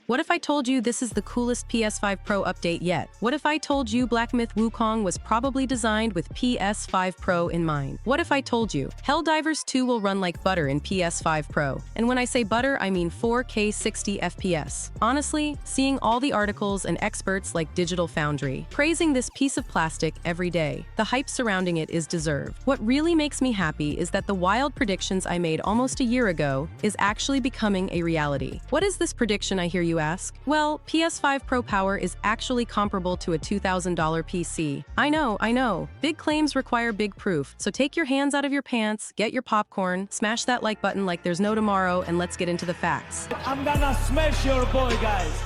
What if I told you this is the coolest PS5 Pro update yet? What if I told you Black Myth Wukong was probably designed with PS5 Pro in mind? What if I told you Helldivers 2 will run like butter in PS5 Pro? And when I say butter, I mean 4K 60 FPS. Honestly, seeing all the articles and experts like Digital Foundry praising this piece of plastic every day, the hype surrounding it is deserved. What really makes me happy is that the wild predictions I made almost a year ago is actually becoming a reality. What is this prediction, I hear you ask? Well, PS5 Pro power is actually comparable to a $2,000 PC. I know. Big claims require big proof, so take your hands out of your pants, get your popcorn, smash that like button like there's no tomorrow, and let's get into the facts. I'm gonna smash your boy, guys.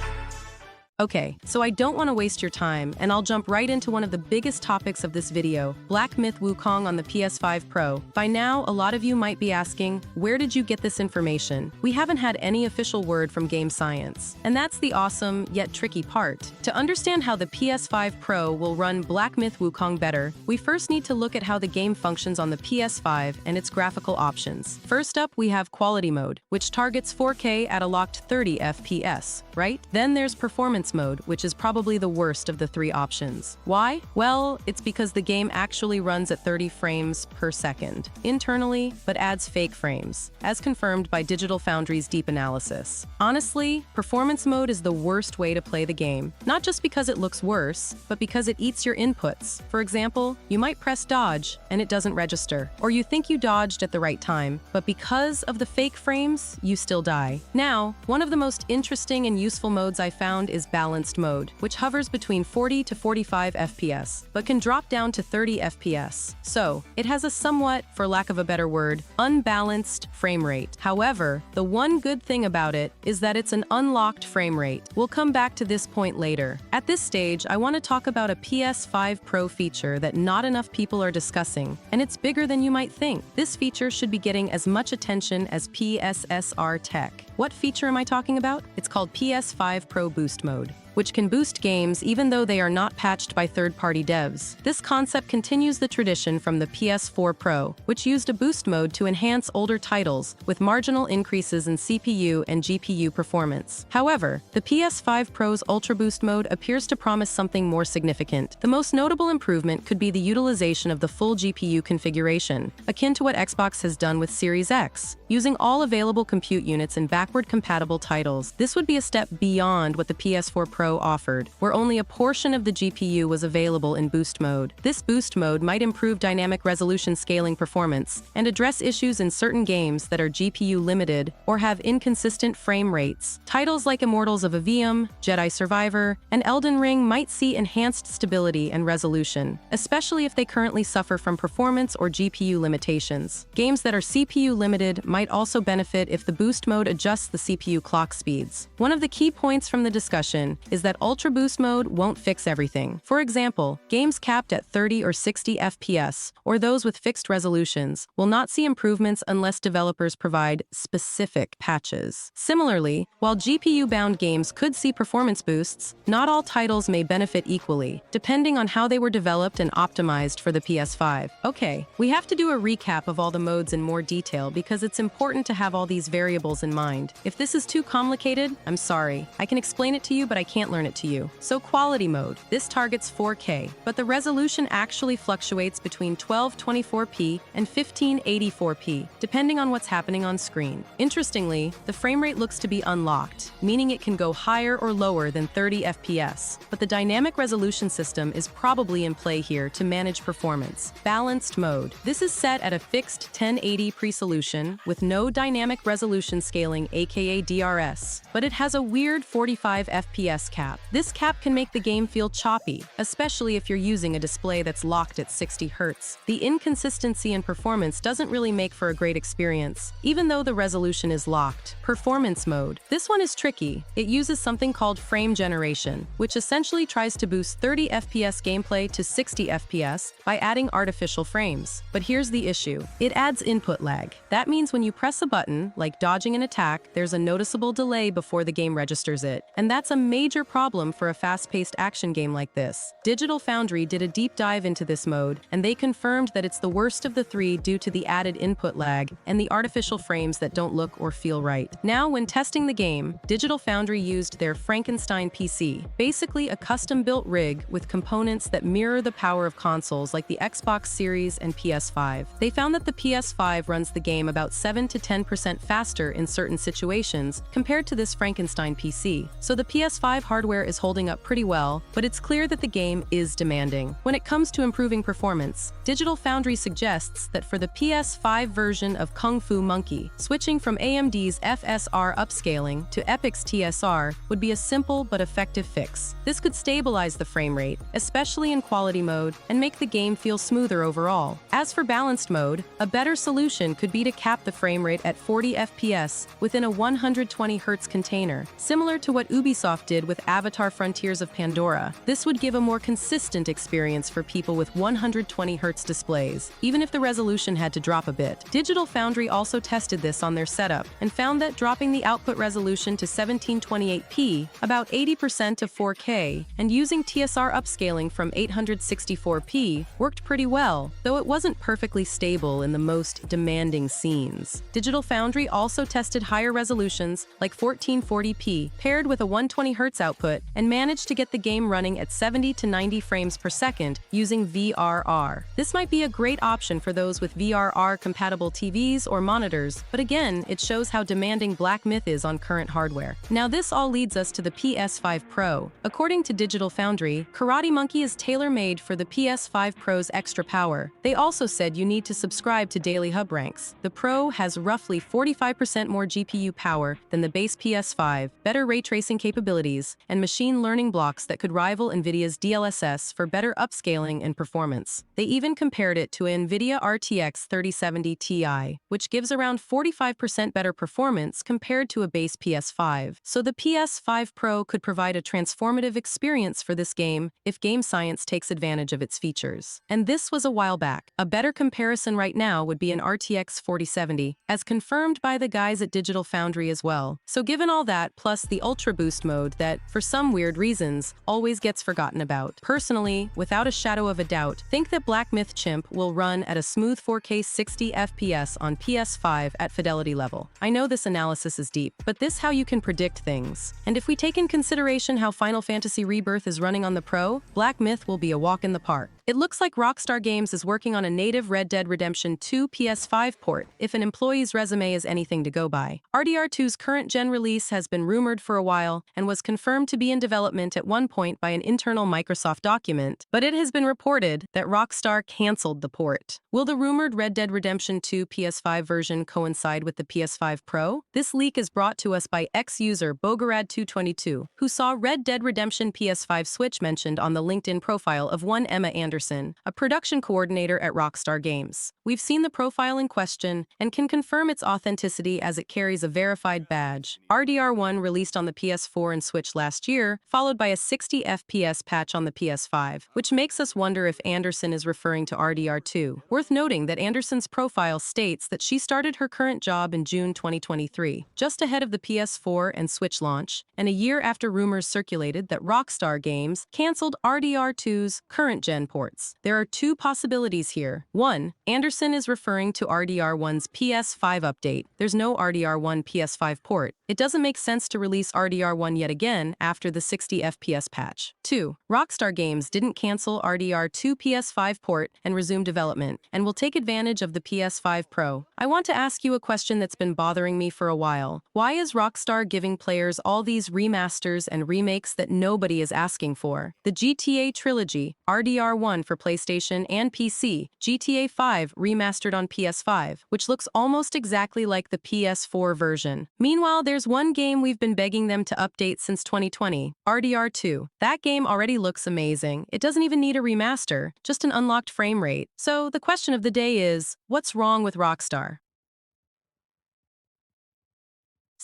Okay, so I don't want to waste your time, and I'll jump right into one of the biggest topics of this video, Black Myth Wukong on the PS5 Pro. By now, a lot of you might be asking, where did you get this information? We haven't had any official word from Game Science. And that's the awesome, yet tricky part. To understand how the PS5 Pro will run Black Myth Wukong better, we first need to look at how the game functions on the PS5 and its graphical options. First up, we have Quality Mode, which targets 4K at a locked 30 FPS, right? Then there's Performance Mode, which is probably the worst of the three options. Why? Well, it's because the game actually runs at 30 frames per second internally, but adds fake frames, as confirmed by Digital Foundry's deep analysis. Honestly, Performance Mode is the worst way to play the game, not just because it looks worse, but because it eats your inputs. For example, you might press dodge and it doesn't register, or you think you dodged at the right time, but because of the fake frames, you still die. Now, one of the most interesting and useful modes I found is Balanced Mode, which hovers between 40 to 45 FPS, but can drop down to 30 FPS. So, it has a somewhat, for lack of a better word, unbalanced frame rate. However, the one good thing about it is that it's an unlocked frame rate. We'll come back to this point later. At this stage, I want to talk about a PS5 Pro feature that not enough people are discussing, and it's bigger than you might think. This feature should be getting as much attention as PSSR tech. What feature am I talking about? It's called PS5 Pro Boost Mode, which can boost games even though they are not patched by third-party devs. This concept continues the tradition from the PS4 Pro, which used a boost mode to enhance older titles with marginal increases in CPU and GPU performance. However, the PS5 Pro's Ultra Boost mode appears to promise something more significant. The most notable improvement could be the utilization of the full GPU configuration, akin to what Xbox has done with Series X. Using all available compute units and backward-compatible titles, this would be a step beyond what the PS4 Pro offered, where only a portion of the GPU was available in boost mode. This boost mode might improve dynamic resolution scaling performance and address issues in certain games that are GPU limited or have inconsistent frame rates. Titles like Immortals of Aveum, Jedi Survivor, and Elden Ring might see enhanced stability and resolution, especially if they currently suffer from performance or GPU limitations. Games that are CPU limited might also benefit if the boost mode adjusts the CPU clock speeds. One of the key points from the discussion is that Ultra Boost mode won't fix everything. For example, games capped at 30 or 60 FPS, or those with fixed resolutions, will not see improvements unless developers provide specific patches. Similarly, while GPU-bound games could see performance boosts, not all titles may benefit equally, depending on how they were developed and optimized for the PS5. Okay, we have to do a recap of all the modes in more detail because it's important to have all these variables in mind. If this is too complicated, I'm sorry. I can explain it to you, but I can't learn it to you. So Quality Mode. This targets 4K, but the resolution actually fluctuates between 1224p and 1584p, depending on what's happening on screen. Interestingly, the frame rate looks to be unlocked, meaning it can go higher or lower than 30 FPS, but the dynamic resolution system is probably in play here to manage performance. Balanced Mode. This is set at a fixed 1080 pre-solution with no dynamic resolution scaling, aka DRS, but it has a weird 45 FPS cap. This cap can make the game feel choppy, especially if you're using a display that's locked at 60 Hz. The inconsistency in performance doesn't really make for a great experience, even though the resolution is locked. Performance Mode. This one is tricky. It uses something called frame generation, which essentially tries to boost 30 FPS gameplay to 60 FPS by adding artificial frames. But here's the issue. It adds input lag. That means when you press a button, like dodging an attack, there's a noticeable delay before the game registers it, and that's a major major problem for a fast-paced action game like this. Digital Foundry did a deep dive into this mode, and they confirmed that it's the worst of the three due to the added input lag and the artificial frames that don't look or feel right. Now, when testing the game, Digital Foundry used their Frankenstein PC, basically a custom-built rig with components that mirror the power of consoles like the Xbox Series and PS5. They found that the PS5 runs the game about 7 to 10% faster in certain situations compared to this Frankenstein PC. So the PS5 hardware is holding up pretty well, but it's clear that the game is demanding. When it comes to improving performance, Digital Foundry suggests that for the PS5 version of Kung Fu Monkey, switching from AMD's FSR upscaling to Epic's TSR would be a simple but effective fix. This could stabilize the frame rate, especially in quality mode, and make the game feel smoother overall. As for balanced mode, a better solution could be to cap the frame rate at 40 FPS within a 120 Hz container, similar to what Ubisoft did with Avatar: Frontiers of Pandora. This would give a more consistent experience for people with 120 Hz displays, even if the resolution had to drop a bit. Digital Foundry also tested this on their setup and found that dropping the output resolution to 1728p, about 80% of 4K, and using TSR upscaling from 864p worked pretty well, though it wasn't perfectly stable in the most demanding scenes. Digital Foundry also tested higher resolutions like 1440p paired with a 120 Hz output and managed to get the game running at 70 to 90 frames per second using VRR. This might be a great option for those with VRR-compatible TVs or monitors, but again, it shows how demanding Black Myth is on current hardware. Now this all leads us to the PS5 Pro. According to Digital Foundry, Karate Monkey is tailor-made for the PS5 Pro's extra power. They also said you need to subscribe to daily hub ranks. The Pro has roughly 45% more GPU power than the base PS5, better ray tracing capabilities, and machine learning blocks that could rival NVIDIA's DLSS for better upscaling and performance. They even compared it to an NVIDIA RTX 3070 Ti, which gives around 45% better performance compared to a base PS5. So the PS5 Pro could provide a transformative experience for this game if game science takes advantage of its features. And this was a while back. A better comparison right now would be an RTX 4070, as confirmed by the guys at Digital Foundry as well. So given all that, plus the Ultra Boost mode that, for some weird reasons, always gets forgotten about. Personally, without a shadow of a doubt, think that Black Myth Chimp will run at a smooth 4K 60 FPS on PS5 at fidelity level. I know this analysis is deep, but this is how you can predict things. And if we take in consideration how Final Fantasy Rebirth is running on the Pro, Black Myth will be a walk in the park. It looks like Rockstar Games is working on a native Red Dead Redemption 2 PS5 port, if an employee's resume is anything to go by. RDR2's current-gen release has been rumored for a while and was confirmed to be in development at one point by an internal Microsoft document, but it has been reported that Rockstar canceled the port. Will the rumored Red Dead Redemption 2 PS5 version coincide with the PS5 Pro? This leak is brought to us by ex-user Bogorad222, who saw Red Dead Redemption PS5 Switch mentioned on the LinkedIn profile of one Emma Anderson, a production coordinator at Rockstar Games. We've seen the profile in question and can confirm its authenticity as it carries a verified badge. RDR1 released on the PS4 and Switch last year, followed by a 60 FPS patch on the PS5, which makes us wonder if Anderson is referring to RDR2. Worth noting that Anderson's profile states that she started her current job in June 2023, just ahead of the PS4 and Switch launch, and a year after rumors circulated that Rockstar Games canceled RDR2's current-gen ports. There are two possibilities here. One, Anderson is referring to RDR1's PS5 update. There's no RDR1 PS5 port. It doesn't make sense to release RDR1 yet again after the 60 FPS patch. 2. Rockstar Games didn't cancel RDR2 PS5 port and resume development, and will take advantage of the PS5 Pro. I want to ask you a question that's been bothering me for a while. Why is Rockstar giving players all these remasters and remakes that nobody is asking for? The GTA trilogy, RDR1 for PlayStation and PC, GTA 5 remastered on PS5, which looks almost exactly like the PS4 version. Meanwhile, there's one game we've been begging them to update since 2020, RDR2. That game already looks amazing. It doesn't even need a remaster, just an unlocked frame rate. So the question of the day is, what's wrong with Rockstar?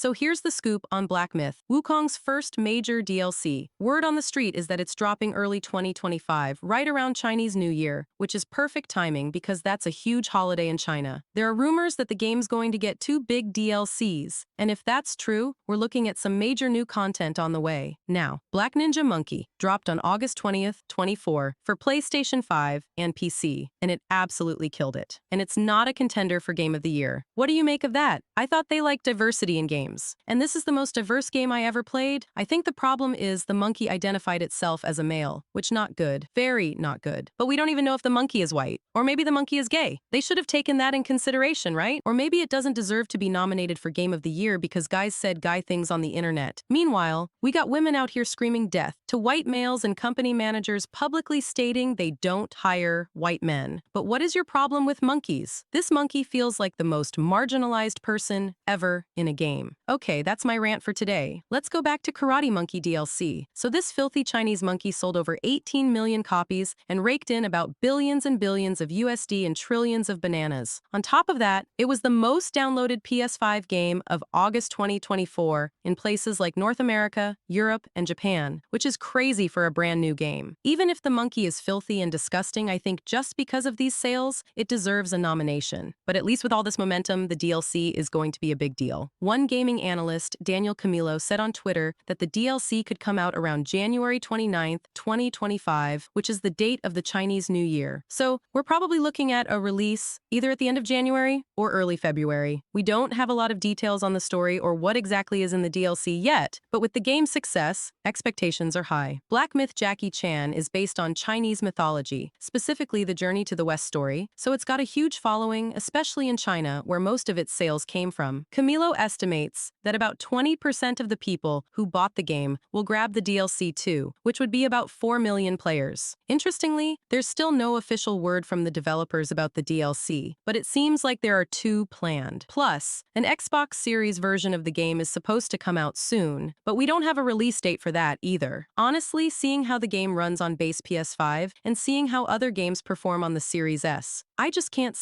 So here's the scoop on Black Myth, Wukong's first major DLC. Word on the street is that it's dropping early 2025, right around Chinese New Year, which is perfect timing because that's a huge holiday in China. There are rumors that the game's going to get 2 big DLCs, and if that's true, we're looking at some major new content on the way. Now, Black Ninja Monkey dropped on August 20th, 24 for PlayStation 5 and PC, and it absolutely killed it. And it's not a contender for Game of the Year. What do you make of that? I thought they liked diversity in games. And this is the most diverse game I ever played. I think the problem is the monkey identified itself as a male, which not good. Very not good. But we don't even know if the monkey is white. Or maybe the monkey is gay. They should have taken that in consideration, right? Or maybe it doesn't deserve to be nominated for Game of the Year because guys said guy things on the internet. Meanwhile, we got women out here screaming death to white males and company managers publicly stating they don't hire white men. But what is your problem with monkeys? This monkey feels like the most marginalized person ever in a game. Okay, that's my rant for today. Let's go back to Karate Monkey DLC. So this filthy Chinese monkey sold over 18 million copies and raked in about billions and billions of USD and trillions of bananas. On top of that, it was the most downloaded PS5 game of August 2024 in places like North America, Europe, and Japan, which is crazy for a brand new game. Even if the monkey is filthy and disgusting, I think just because of these sales, it deserves a nomination. But at least with all this momentum, the DLC is going to be a big deal. One gaming analyst, Daniel Camillo, said on Twitter that the DLC could come out around January 29th, 2025, which is the date of the Chinese New Year. So we're probably looking at a release either at the end of January or early February. We don't have a lot of details on the story or what exactly is in the DLC yet, but with the game's success, expectations are high. Black Myth Jackie Chan is based on Chinese mythology, specifically the Journey to the West story, so it's got a huge following, especially in China, where most of its sales came from. Camilo estimates that about 20% of the people who bought the game will grab the DLC too, which would be about 4 million players. Interestingly, there's still no official word from the developers about the DLC, but it seems like there are 2 planned. Plus, an Xbox Series version of the game is supposed to come out soon, but we don't have a release date for that either. Honestly, seeing how the game runs on base PS5 and seeing how other games perform on the Series S, I just can't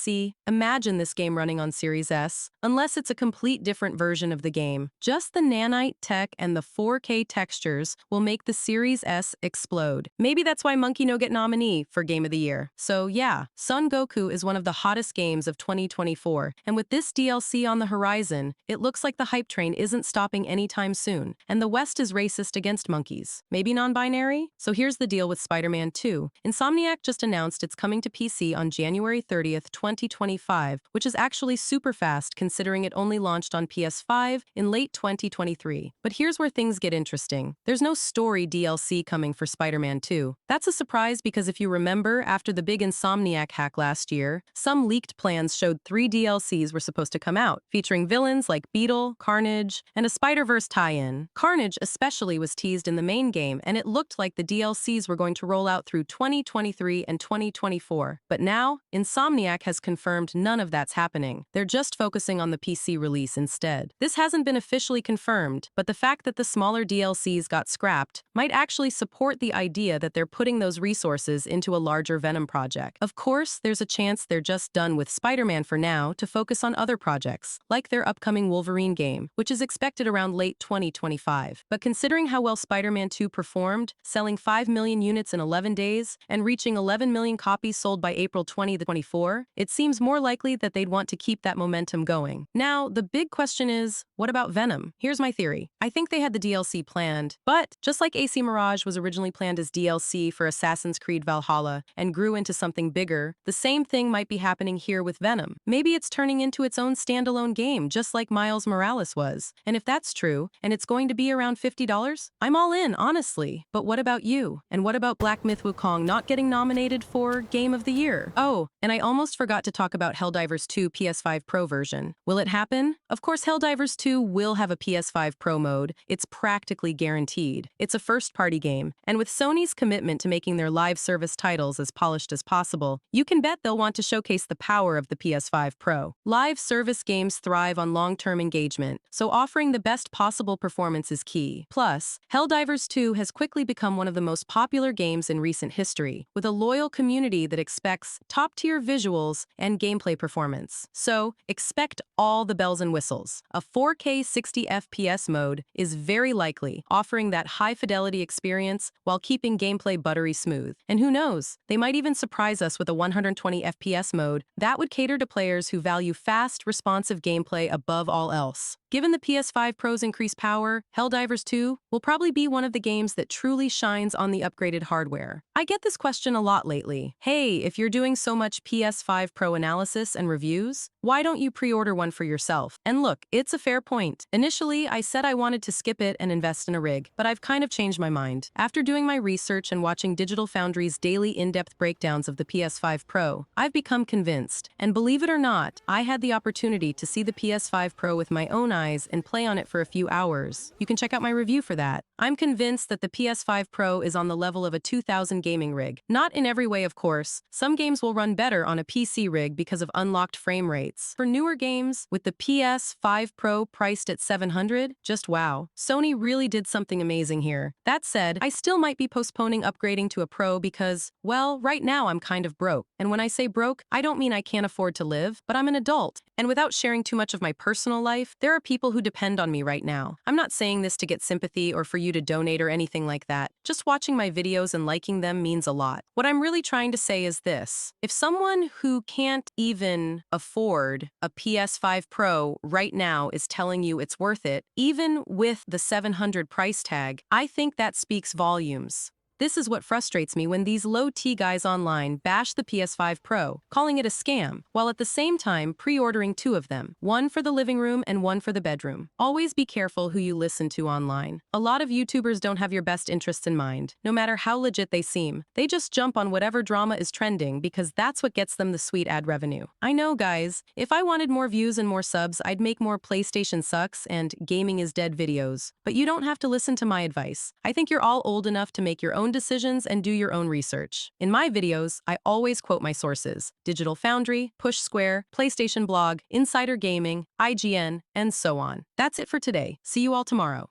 imagine this game running on Series S, unless it's a complete different version of the game. Just the nanite tech and the 4K textures will make the Series S explode. Maybe that's why Monkey no get nominee for Game of the Year. So yeah, Son Goku is one of the hottest games of 2024, and with this DLC on the horizon, it looks like the hype train isn't stopping anytime soon, and the West is racist against monkeys. Maybe non-binary? So here's the deal with Spider-Man 2. Insomniac just announced it's coming to PC on January 30th, 2025, which is actually super fast considering it only launched on PS5 in late 2023. But here's where things get interesting. There's no story DLC coming for Spider-Man 2. That's a surprise because if you remember, after the big Insomniac hack last year, some leaked plans showed 3 DLCs were supposed to come out, featuring villains like Beetle, Carnage, and a Spider-Verse tie-in. Carnage especially was teased in the main game, and it looked like the DLCs were going to roll out through 2023 and 2024. But now, Insomniac has confirmed none of that's happening. They're just focusing on the PC release instead. This hasn't been officially confirmed, but the fact that the smaller DLCs got scrapped might actually support the idea that they're putting those resources into a larger Venom project. Of course, there's a chance they're just done with Spider-Man for now to focus on other projects, like their upcoming Wolverine game, which is expected around late 2025. But considering how well Spider-Man 2 performed, selling 5 million units in 11 days and reaching 11 million copies sold by April 2024, it seems more likely that they'd want to keep that momentum going. Now, the big question is, what about Venom? Here's my theory. I think they had the DLC planned, but just like AC Mirage was originally planned as DLC for Assassin's Creed Valhalla and grew into something bigger, the same thing might be happening here with Venom. Maybe it's turning into its own standalone game, just like Miles Morales was. And if that's true, and it's going to be around $50, I'm all in, honestly. But what about you? And what about Black Myth Wukong not getting nominated for Game of the Year? Oh, and I almost forgot to talk about Helldivers 2 PS5 Pro version. Will it happen? Of course, Helldivers 2 will have a PS5 Pro mode. It's practically guaranteed. It's a first-party game, and with Sony's commitment to making their live service titles as polished as possible, you can bet they'll want to showcase the power of the PS5 Pro. Live service games thrive on long-term engagement, so offering the best possible performance is key. Plus, Helldivers 2 has quickly become one of the most popular games in recent history, with a loyal community that expects top-tier superior visuals and gameplay performance. So, expect all the bells and whistles. A 4K 60 FPS mode is very likely, offering that high-fidelity experience while keeping gameplay buttery smooth. And who knows, they might even surprise us with a 120 FPS mode that would cater to players who value fast, responsive gameplay above all else. Given the PS5 Pro's increased power, Helldivers 2 will probably be one of the games that truly shines on the upgraded hardware. I get this question a lot lately. Hey, if you're doing so much PS5 Pro analysis and reviews, why don't you pre-order one for yourself? And look, it's a fair point. Initially, I said I wanted to skip it and invest in a rig, but I've kind of changed my mind. After doing my research and watching Digital Foundry's daily in-depth breakdowns of the PS5 Pro, I've become convinced. And believe it or not, I had the opportunity to see the PS5 Pro with my own eyes and play on it for a few hours. You can check out my review for that. I'm convinced that the PS5 Pro is on the level of a 2000 gaming rig. Not in every way, of course. Some games will run better on a PC rig because of unlocked frame rates. For newer games, with the PS5 Pro priced at $700, just wow. Sony really did something amazing here. That said, I still might be postponing upgrading to a Pro because, well, right now I'm kind of broke. And when I say broke, I don't mean I can't afford to live, but I'm an adult. And without sharing too much of my personal life, there are people who depend on me right now. I'm not saying this to get sympathy or for you to donate or anything like that. Just watching my videos and liking them means a lot. What I'm really trying to say is this. If someone who can't even afford a PS5 Pro right now is telling you it's worth it, even with the $700 price tag, I think that speaks volumes. This is what frustrates me when these low-T guys online bash the PS5 Pro, calling it a scam, while at the same time pre-ordering two of them, one for the living room and one for the bedroom. Always be careful who you listen to online. A lot of YouTubers don't have your best interests in mind, no matter how legit they seem. They just jump on whatever drama is trending because that's what gets them the sweet ad revenue. I know, guys, if I wanted more views and more subs, I'd make more PlayStation sucks and gaming is dead videos. But you don't have to listen to my advice. I think you're all old enough to make your own decisions and do your own research. In my videos, I always quote my sources: Digital Foundry, Push Square, PlayStation Blog, Insider Gaming, IGN, and so on. That's it for today. See you all tomorrow.